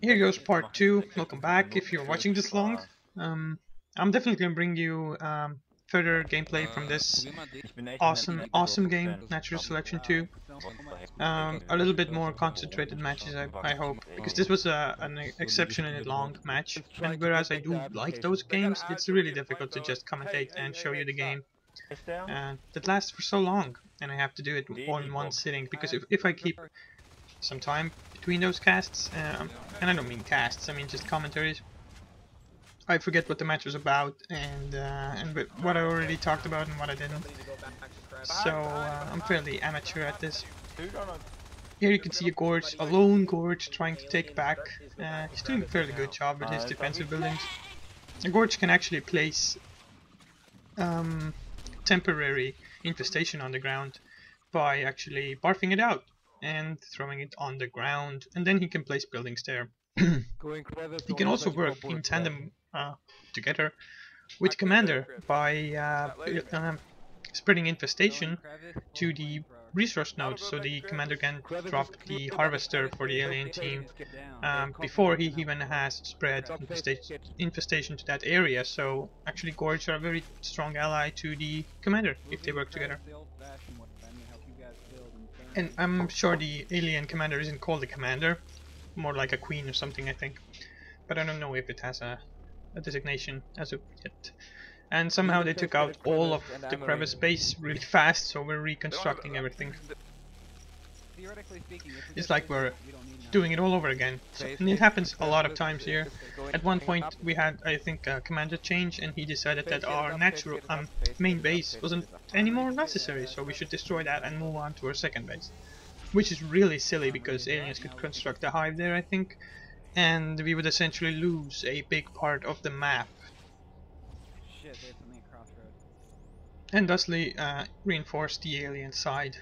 Here goes part 2. Welcome back if you're watching this long. I'm definitely going to bring you further gameplay from this awesome game, Natural Selection 2. A little bit more concentrated matches, I hope, because this was an exceptionally long match, and whereas I do like those games, it's really difficult to just commentate and show you the game that lasts for so long, and I have to do it all in one sitting, because if I keep some time between those casts, and I don't mean casts, I mean just commentaries, I forget what the match was about and what I already talked about and what I didn't. So I'm fairly amateur at this. Here you can see a lone Gorge trying to take back. He's doing a fairly good job with his defensive buildings. A Gorge can actually place temporary infestation on the ground by actually barfing it out and throwing it on the ground, and then he can place buildings there. He can also work in tandem together with Commander by spreading infestation to the resource nodes, so the Commander can drop the Harvester for the alien team before he even has spread infestation to that area. So actually Gorge are a very strong ally to the Commander if they work together. And I'm sure the alien Commander isn't called a Commander, more like a Queen or something, I think. But I don't know if it has a designation as of yet. And somehow they took out all of the crevice base really fast, so we're reconstructing everything. It's like we're doing it all over again. So, and it happens a lot of times here. At one point we had, I think, a commander change, and he decided that our natural main base wasn't anymore necessary, so we should destroy that and move on to our second base. Which is really silly, because aliens could construct a hive there, I think, and we would essentially lose a big part of the map. And thusly reinforce the alien side.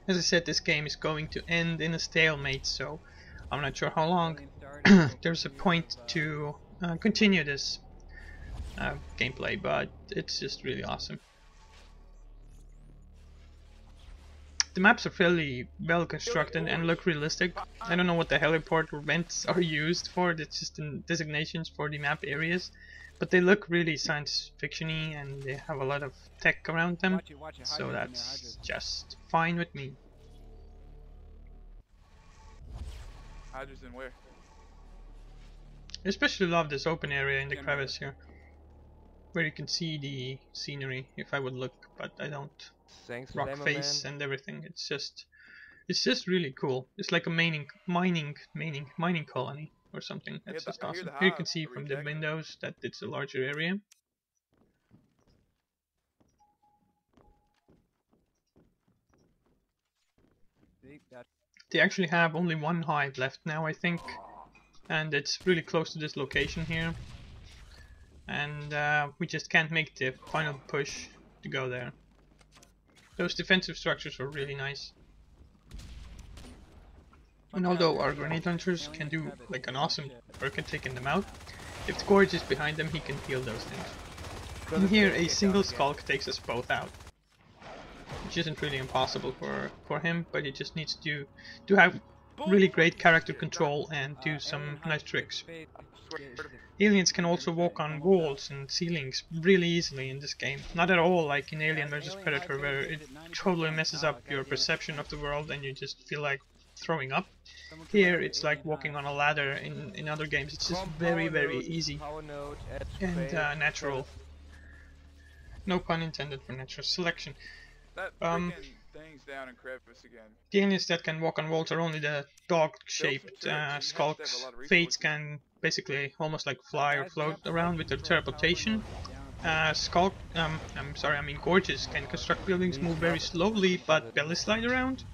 As I said, this game is going to end in a stalemate, so I'm not sure how long there's a point to continue this gameplay, but it's just really awesome. The maps are fairly well constructed and look realistic. I don't know what the heliport or vents are used for, it's just in designations for the map areas. But they look really science fiction-y, and they have a lot of tech around them, so that's just fine with me. Hydrogen where? I especially love this open area in the crevice here, where you can see the scenery if I would look, but I don't. Rock face and everything. It's just really cool. It's like a mining colony or something. That's just awesome. Here you can see from the windows that it's a larger area. They actually have only one hive left now, I think, and it's really close to this location here, and we just can't make the final push to go there. Those defensive structures are really nice. And although our grenade launchers can do like an awesome work at taking them out, if the Gorge is behind them, he can heal those things. And here a single Skulk takes us both out, which isn't really impossible for him, but he just needs to have really great character control and do some nice tricks. Aliens can also walk on walls and ceilings really easily in this game. Not at all like in Alien vs Predator, where it totally messes up your perception of the world and you just feel like throwing up. Here it's like walking on a ladder in other games. It's just very easy and natural. No pun intended for natural selection. Things down in crevice again. The aliens that can walk on walls are only the dog-shaped Skulks. Fates can basically almost like fly or float around with their teleportation. Gorges can construct buildings, move very slowly, but belly slide around.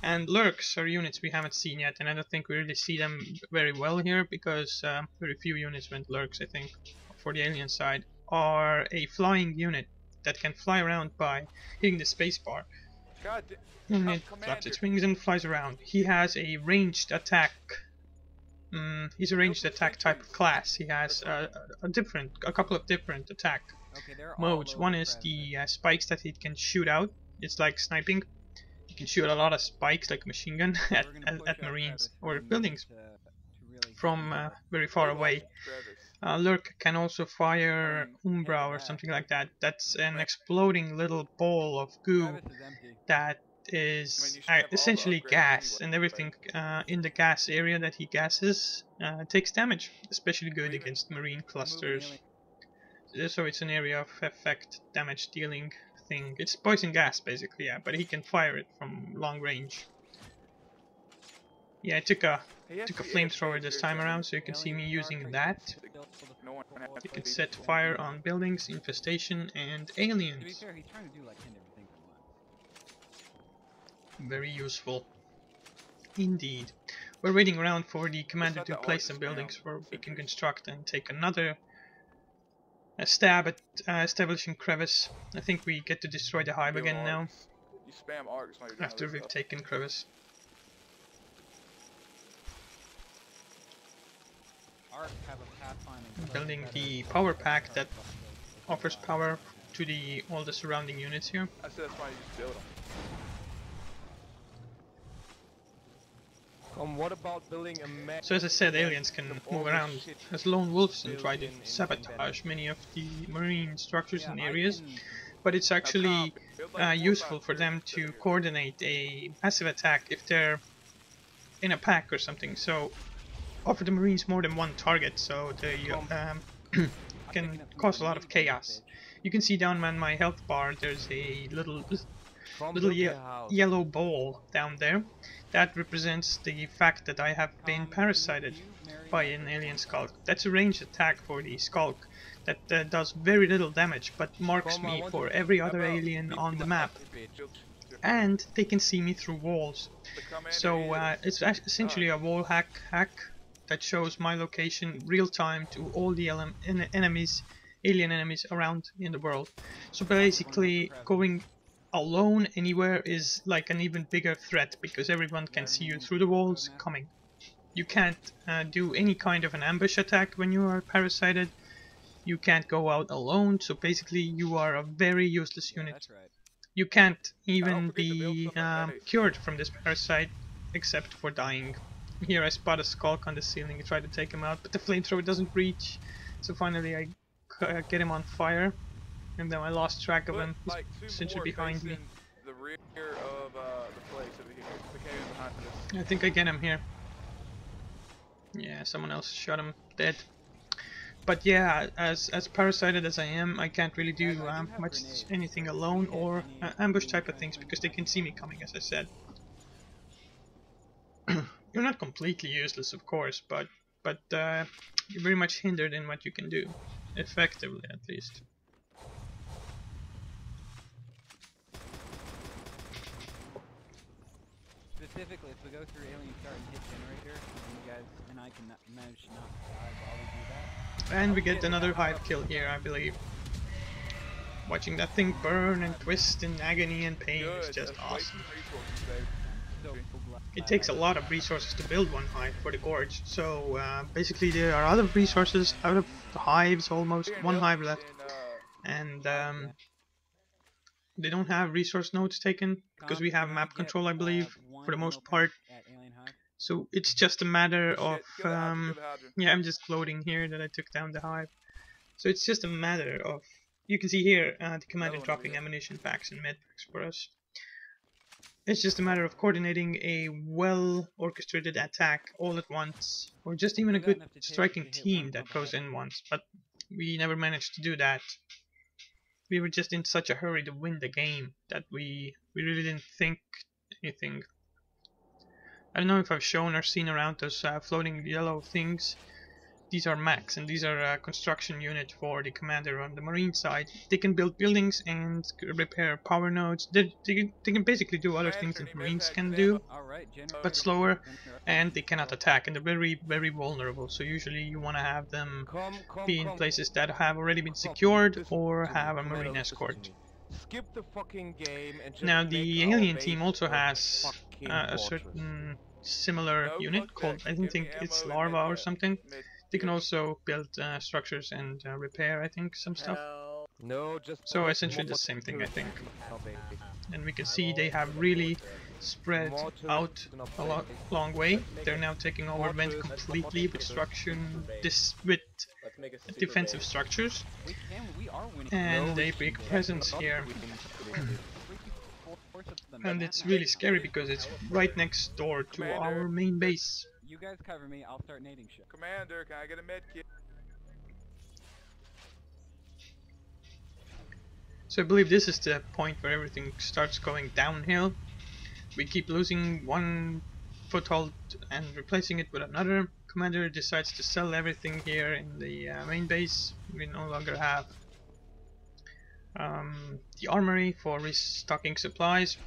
And Lurks are units we haven't seen yet, and I don't think we really see them very well here, because very few units went Lurks, I think, for the alien side, are a flying unit that can fly around by hitting the spacebar. And it flaps its wings and flies around. He has a ranged attack he's a ranged attack type of class. He has a couple of different attack modes. One is the spikes that he can shoot out. It's like sniping. You can shoot a lot of spikes like a machine gun at marines or buildings from very far away. Lurk can also fire Umbra or something like that. That's an exploding little ball of goo that is essentially gas, and everything in the gas area that he gases takes damage, especially good against marine clusters. So it's an area of effect damage dealing thing. It's poison gas basically, yeah, but he can fire it from long range. Yeah, I took a flamethrower this time around, so you can see me using that. You can set fire on buildings, infestation, and aliens. Very useful indeed. We're waiting around for the commander to place some buildings where we can construct and take another stab at establishing crevice. I think we get to destroy the hive again now, after we've taken crevice. Building the power pack that offers power to all the surrounding units here. I said that's why you just build them. What about building a so as I said, aliens can move around as lone wolves and try to sabotage many of the marine structures and areas, but it's actually useful for them to coordinate a massive attack if they're in a pack or something. So offer the marines more than one target, so they can cause a lot of chaos. You can see down on my health bar there's a little yellow ball down there. That represents the fact that I have been parasited by an alien skulk. That's a ranged attack for the skulk that does very little damage, but marks me for every other alien on the map. And they can see me through walls. So it's essentially a wall hack that shows my location real time to all the alien enemies around in the world. So basically going alone anywhere is like an even bigger threat, because everyone can see you through the walls coming. You can't do any kind of an ambush attack when you are parasited. You can't go out alone, so basically you are a very useless unit. You can't even be cured from this parasite except for dying. Here I spot a skulk on the ceiling. I try to take him out, but the flamethrower doesn't reach, so finally I get him on fire. And then I lost track of him. He's essentially behind me. The rear of the place over here. The cave behind this. I think I get him here. Yeah, someone else shot him dead. But yeah, as parasited as I am, I can't really do much anything alone or ambush type of things, because they can see me coming, as I said. You're not completely useless, of course, but you're very much hindered in what you can do, effectively at least. Specifically, if we go through alien start and hit generator, and you guys and I can manage to not die while we do that. And we get another hive kill here, I believe. Watching that thing burn and twist in agony and pain is just awesome. It takes a lot of resources to build one hive for the gorge, so basically there are other resources out of the hives, almost one hive left, and they don't have resource nodes taken because we have map control, I believe, for the most part. So it's just a matter of yeah, I'm just floating here that I took down the hive. So it's just a matter of, you can see here the commander dropping ammunition packs and med packs for us. It's just a matter of coordinating a well orchestrated attack all at once, or just even a good striking team that goes in once, but we never managed to do that. We were just in such a hurry to win the game that we really didn't think anything. I don't know if I've shown or seen around those floating yellow things. These are mechs, and these are a construction unit for the commander on the marine side. They can build buildings and repair power nodes. They can basically do other things that marines can do, but slower, and they cannot attack, and they're very, very vulnerable. So usually you want to have them be in places that have already been secured or have a marine escort. Skip the fucking game and just now the alien team also has a certain similar No, unit fuck called, that. I Give think me it's ammo and Larva or medkit. something. They can Medkit. also build structures and repair, I think, some stuff. No, just So essentially the same thing, I think. And we can see they have really spread out a long way. They're now taking over Vent completely with defensive structures, We are winning. and a big presence here. And it's really scary because it's right next door to our main base. You guys cover me, I'll start nading shit. Commander, can I get a medkit? So I believe this is the point where everything starts going downhill. We keep losing one foothold and replacing it with another. Commander decides to sell everything here in the main base. We no longer have the armory for restocking supplies,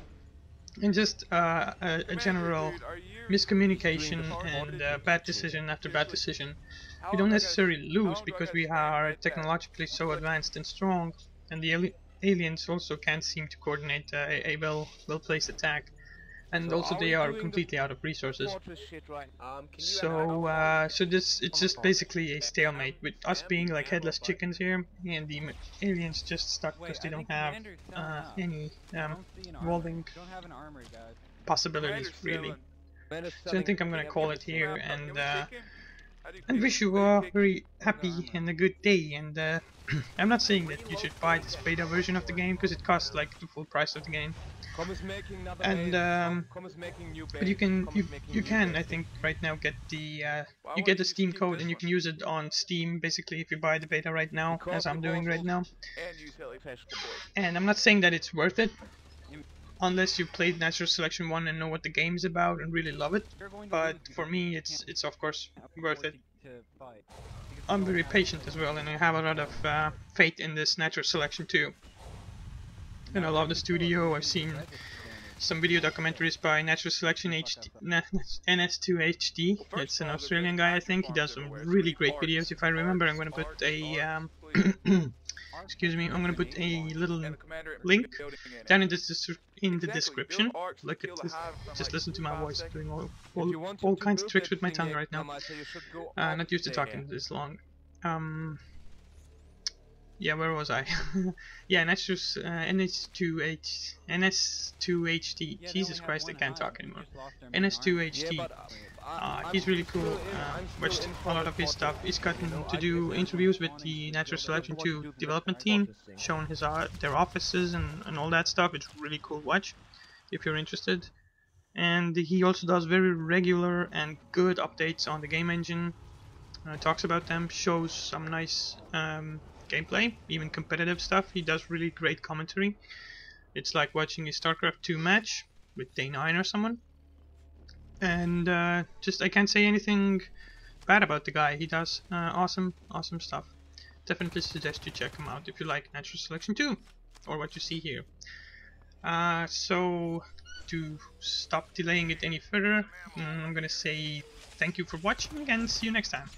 and just a general miscommunication and bad decision after bad decision. We don't necessarily lose because we are technologically so advanced and strong, and the aliens also can't seem to coordinate a well-placed attack, and also they are completely out of resources. So it's just basically a stalemate with us being like headless chickens here, and the aliens just stuck because they don't have any evolving possibilities really. So I think I'm gonna call it here and wish you a very happy and a good day. And I'm not saying that you should buy this beta version of the game because it costs like the full price of the game. And but you can I think right now get the you get the Steam code and you can use it on Steam basically if you buy the beta right now, as I'm doing right now. And I'm not saying that it's worth it unless you played Natural Selection 1 and know what the game's about and really love it, but for me it's of course worth it. I'm very patient as well, and I have a lot of faith in this Natural Selection 2. And I love the studio. I've seen some video documentaries by Natural Selection NS2HD. It's an Australian guy, I think. He does some really great videos. If I remember, I'm going to put a excuse me, I'm going to put a little link down in the description. Look at this, just listen to my voice doing all kinds of tricks with my tongue right now. Not used to talking this long. Yeah, where was I? Yeah, NS2HD. Jesus Christ, I can't talk anymore. NS2HD. He's really cool. Watched a lot of his stuff. He's gotten to do interviews with the Natural Selection 2 development team, shown his their offices and all that stuff. It's really cool watch if you're interested. And he also does very regular and good updates on the game engine. Talks about them, shows some nice gameplay, even competitive stuff. He does really great commentary. It's like watching a StarCraft 2 match with Day 9 or someone. And just I can't say anything bad about the guy. He does awesome stuff. Definitely suggest you check him out if you like Natural Selection 2 or what you see here. So to stop delaying it any further, I'm gonna say thank you for watching and see you next time.